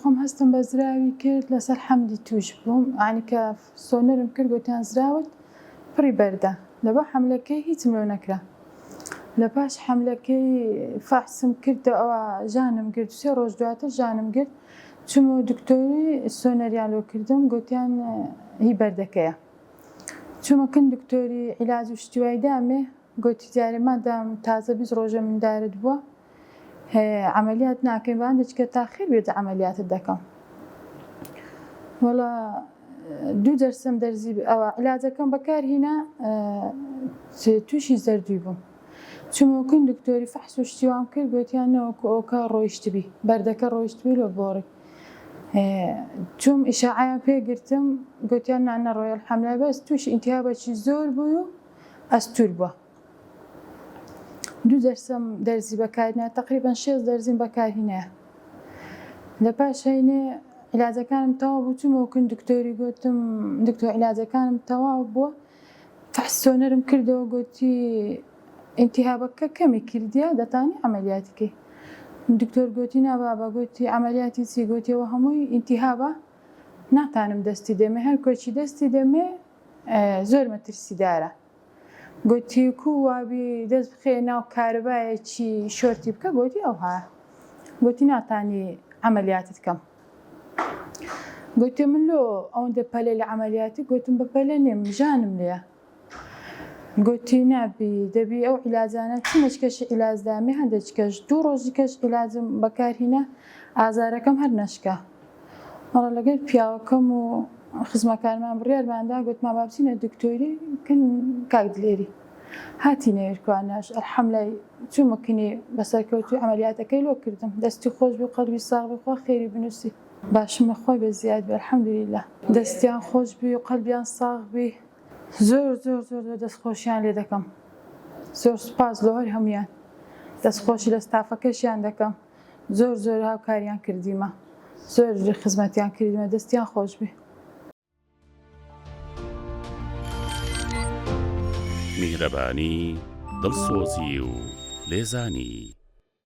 خۆم هەستم بە زراوی کرد لەسەر حەملی توش بووم عنی کە سۆنەرم کرد گوتیان زراوت پڕی بەردە لەبە حەملەکەی هیچم لێ نەکرا لە پاش حەملەکەی فەحسم کردەوە ئەوە ژانم گرت 3 ڕۆژ دواتر ژانم گرت چوومە دکتۆری سۆنەریان لۆ کردم گوتیان هی بەردەکەیە چوومەکن دکتۆری عیلاج و شتیوای دامێ گوتی جارێ مادام تازە 20 ڕۆژە مندارت بووە عملیات ناکەین بەڵام دەچکە تاخیر بێت عملیاتت دەکەم وەڵا 2 دەرسم دەرزی ئەوە عیلاجەکەم بەکارهێنا تووشی زەردووی بووم چوومەکن دکتۆری فەحس و شتیوام کرد گوتیان نەوەکو ئەوکە ڕۆیشتبی بەردەکە ڕۆیشتبی لۆ بۆڕی چووم ئیشاعەیان پێگرتم گوتیان نەڕۆی ئەلحەمدولێ بەس تووشی ئیلتیهابێکی زۆر بووی و ئەستور بووە 2 دەرسم دەرزی بەکارهێنا تەقریبەن 6 دەرزیم بەکارهێنایە لە پاش هەینێ عیلاجەکانم تەواو بوو چوومەکن دکتۆری گوتم دکتۆر عیلاجەکانم تەواو بووە فەحس سۆنەرم کردەوە گوتی ئیلتیهابەکە کەمی کردیە دەتانی عەمەلیاتیکەی دکتۆر گوتی نا بابە گوتی عەمەلیاتی چی گوتیەوە هەمووی ئیلتیهابە ناتانم دەستی دەمێ هەر کۆچی دەستی دەمێ زۆر مەترسیدارە گوتی کو وابی دەست بخێ ناو کارەبایەکی شۆرتی بکە گوتی ئەوها گوتی ناتانی عەمەلیاتت کەم گوتی من لۆ ئەوەندە پەلە لە عەمەلیاتی گوتم بە پەلە نیم ژانم لێیە گوتی نابی دەبی ئەو عیلاجانە چنەچکەش عیلاج دامێ هەندێکش 2 ڕۆژی کەش عیلاجم بەکارهێنا ئازارەکەم هەر نەشکا وەڵا لەگەڵ پیاوەکەم و خزمەکارمان بڕیارماندا گوتمان با بچینە دکتۆری کن کاک دلێری هاتینە ئێرکوانەش ئەلحەمدولای چوومەکنی بەسەرکەوتوی عەمەلیاتەکەی لۆ کردم دەستی خۆش بی و قەلبی ساغ بی خوا خێری بنووسی باشمە خۆی بە زیاد بێ ئەلحەمدولیلا دەستیان خۆش بی و قەلبیان ساغ بی زۆر زۆر زۆر دەستخۆشیان لێ دەکەم زۆر سوپاس لە هەر هەمویان دەستخۆشی لە ستافەکەشیان دەکەم زۆر زۆر هاوکاریان کردیمە زۆر خزمەتیان کردیمە دەستیان خۆش بی میهرەبانی دڵسۆزی و لێزانی